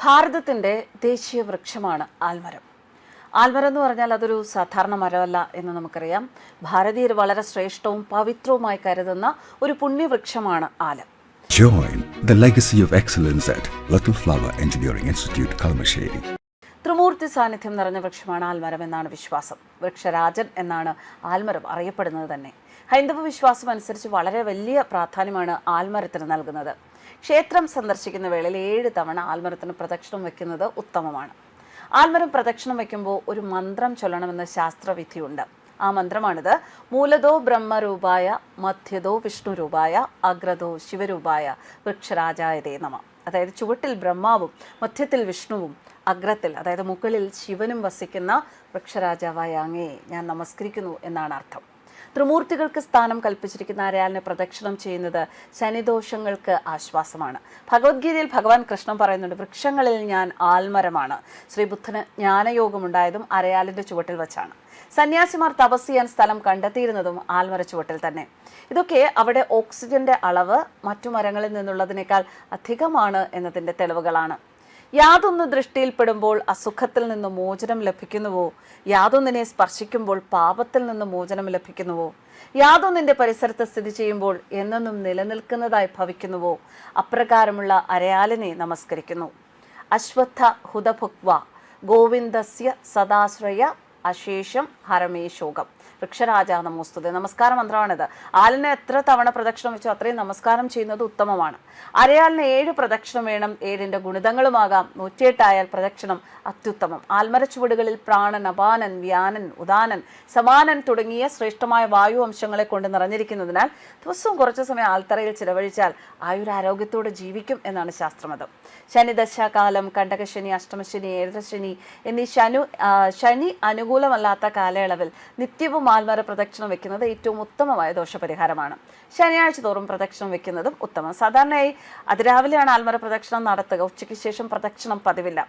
ഭാരതത്തിൻ്റെ ദേശീയ വൃക്ഷമാണ് ആൽമരം. ആൽമരം എന്ന് പറഞ്ഞാൽ അതൊരു സാധാരണ മരമല്ല എന്ന് നമുക്കറിയാം. ഭാരതീയർ വളരെ ശ്രേഷ്ഠവും പവിത്രവുമായി കരുതുന്ന ഒരു പുണ്യവൃക്ഷമാണ് ആലം. Join the legacy of excellence at Little Flower Engineering Institute, Kalmasheri. ത്രിമൂർത്തി സാന്നിധ്യം നിറഞ്ഞ വൃക്ഷമാണ് ആൽമരം എന്നാണ് വിശ്വാസം. വൃക്ഷരാജൻ എന്നാണ് ആൽമരം അറിയപ്പെടുന്നത് തന്നെ. ഹൈന്ദവ വിശ്വാസം അനുസരിച്ച് വളരെ വലിയ പ്രാധാന്യമാണ് ആൽമരത്തിന് നൽകുന്നത്. ക്ഷേത്രം സന്ദർശിക്കുന്ന വേളയിൽ 7 തവണ ആൽമരത്തിന് പ്രദക്ഷിണം വയ്ക്കുന്നത് ഉത്തമമാണ്. ആൽമരം പ്രദക്ഷിണം വയ്ക്കുമ്പോൾ ഒരു മന്ത്രം ചൊല്ലണമെന്ന് ശാസ്ത്രവിധിയുണ്ട്. ആ മന്ത്രമാണിത്: മൂലതോ ബ്രഹ്മരൂപായ, മധ്യതോ വിഷ്ണുരൂപായ, അഗ്രതോ ശിവരൂപായ, വൃക്ഷരാജായതേ നമ. അതായത് ചുവട്ടിൽ ബ്രഹ്മാവും മധ്യത്തിൽ വിഷ്ണുവും അഗ്രത്തിൽ അതായത് മുകളിൽ ശിവനും വസിക്കുന്ന വൃക്ഷരാജാവായ അങ്ങേ ഞാൻ നമസ്കരിക്കുന്നു എന്നാണ് അർത്ഥം. ത്രിമൂർത്തികൾക്ക് സ്ഥാനം കൽപ്പിച്ചിരിക്കുന്ന അരയാലിനെ പ്രദക്ഷിണം ചെയ്യുന്നത് ശനിദോഷങ്ങൾക്ക് ആശ്വാസമാണ്. ഭഗവത്ഗീതയിൽ ഭഗവാൻ കൃഷ്ണൻ പറയുന്നുണ്ട്, വൃക്ഷങ്ങളിൽ ഞാൻ ആൽമരമാണ്. ശ്രീബുദ്ധന് ജ്ഞാനയോഗമുണ്ടായതും അരയാലിൻ്റെ ചുവട്ടിൽ വെച്ചാണ്. സന്യാസിമാർ തപസ് ചെയ്യാൻ സ്ഥലം കണ്ടെത്തിയിരുന്നതും ആൽമര ചുവട്ടിൽ തന്നെ. ഇതൊക്കെ അവിടെ ഓക്സിജന്റെ അളവ് മറ്റു മരങ്ങളിൽ നിന്നുള്ളതിനേക്കാൾ അധികമാണ് എന്നതിൻ്റെ തെളിവുകളാണ്. യാതൊന്ന് ദൃഷ്ടിയിൽപ്പെടുമ്പോൾ അസുഖത്തിൽ നിന്ന് മോചനം ലഭിക്കുന്നുവോ, യാതൊന്നിനെ സ്പർശിക്കുമ്പോൾ പാപത്തിൽ നിന്ന് മോചനം ലഭിക്കുന്നുവോ, യാതൊന്നിൻ്റെ പരിസരത്ത് സ്ഥിതി ചെയ്യുമ്പോൾ എന്നെന്നും നിലനിൽക്കുന്നതായി ഭവിക്കുന്നുവോ, അപ്രകാരമുള്ള അരയാലിനെ നമസ്കരിക്കുന്നു. അശ്വത്ഥ ഹുതഭുക്വ ഗോവിന്ദസ്യ സദാശ്രയ അശേഷം ഹരമേ ശോകം. വൃക്ഷരാജ നമോസ്തുതേ. നമസ്കാര മന്ത്രമാണിത്. ആലിനെ എത്ര തവണ പ്രദക്ഷിണം വെച്ചോ അത്രയും നമസ്കാരം ചെയ്യുന്നത് ഉത്തമമാണ്. അരയാലിന് 7 പ്രദക്ഷിണം വേണം. 7ന്റെ ഗുണിതങ്ങളുമാകാം. 108 ആയാൽ പ്രദക്ഷിണം അത്യുത്തമം. ആൽമര ചുവടുകളിൽ പ്രാണൻ, അപാനൻ, വ്യാനൻ, ഉദാനൻ, സമാനൻ തുടങ്ങിയ ശ്രേഷ്ഠമായ വായു അംശങ്ങളെ കൊണ്ട് നിറഞ്ഞിരിക്കുന്നതിനാൽ ദിവസവും കുറച്ചു സമയം ആൽത്തറയിൽ ചിലവഴിച്ചാൽ ആയുരാരോഗ്യത്തോടെ ജീവിക്കും എന്നാണ് ശാസ്ത്രമതം. ശനിദശാകാലം, കണ്ടകശനി, അഷ്ടമശനി, ഏഴരശനി എന്നീ ശനി അനുകൂലമല്ലാത്ത കാലയളവിൽ നിത്യവും ആൽമര പ്രദക്ഷിണം വെക്കുന്നത് ഏറ്റവും ഉത്തമമായ ദോഷപരിഹാരമാണ്. ശനിയാഴ്ച തോറും പ്രദക്ഷിണം വെക്കുന്നതും ഉത്തമം. സാധാരണയായി അതിരാവിലെയാണ് ആൽമര പ്രദക്ഷിണം നടത്തുക. ഉച്ചയ്ക്ക് ശേഷം പ്രദക്ഷിണം പതിവില്ല.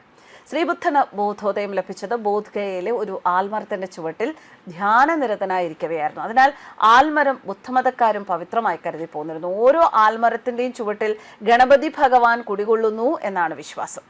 ശ്രീബുദ്ധന് ബോധോദയം ലഭിച്ചത് ബോധ്ഗയയിലെ ഒരു ആൽമരത്തിന്റെ ചുവട്ടിൽ ധ്യാനനിരതനായിരിക്കവെയായിരുന്നു. അതിനാൽ ആൽമരം ബുദ്ധമതക്കാരും പവിത്രമായി കരുതി പോന്നിരുന്നു. ഓരോ ആൽമരത്തിന്റെയും ചുവട്ടിൽ ഗണപതി ഭഗവാൻ കുടികൊള്ളുന്നു എന്നാണ് വിശ്വാസം.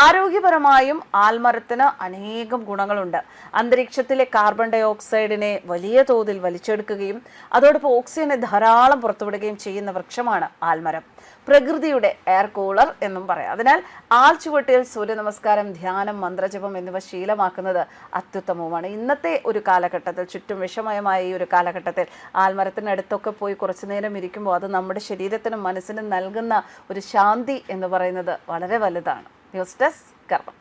ആരോഗ്യപരമായും ആൽമരത്തിന് അനേകം ഗുണങ്ങളുണ്ട്. അന്തരീക്ഷത്തിലെ കാർബൺ ഡൈ ഓക്സൈഡിനെ വലിയ തോതിൽ വലിച്ചെടുക്കുകയും അതോടൊപ്പം ഓക്സിജനെ ധാരാളം പുറത്തുവിടുകയും ചെയ്യുന്ന വൃക്ഷമാണ് ആൽമരം. പ്രകൃതിയുടെ എയർ കൂളർ എന്നും പറയാം. അതിനാൽ ആൽ ചുവട്ടിൽ സൂര്യ നമസ്കാരം, ധ്യാനം, മന്ത്രജപം എന്നിവ ശീലമാക്കുന്നത് അത്യുത്തമവുമാണ്. ഇന്നത്തെ ഒരു കാലഘട്ടത്തിൽ, ചുറ്റും വിഷമയമായ ഈ ഒരു കാലഘട്ടത്തിൽ ആൽമരത്തിനടുത്തൊക്കെ പോയി കുറച്ചു നേരം ഇരിക്കുമ്പോൾ അത് നമ്മുടെ ശരീരത്തിനും മനസ്സിനും നൽകുന്ന ഒരു ശാന്തി എന്ന് പറയുന്നത് വളരെ വലുതാണ്. ന്യൂസ് ഡെസ്ക് കർമ്മ.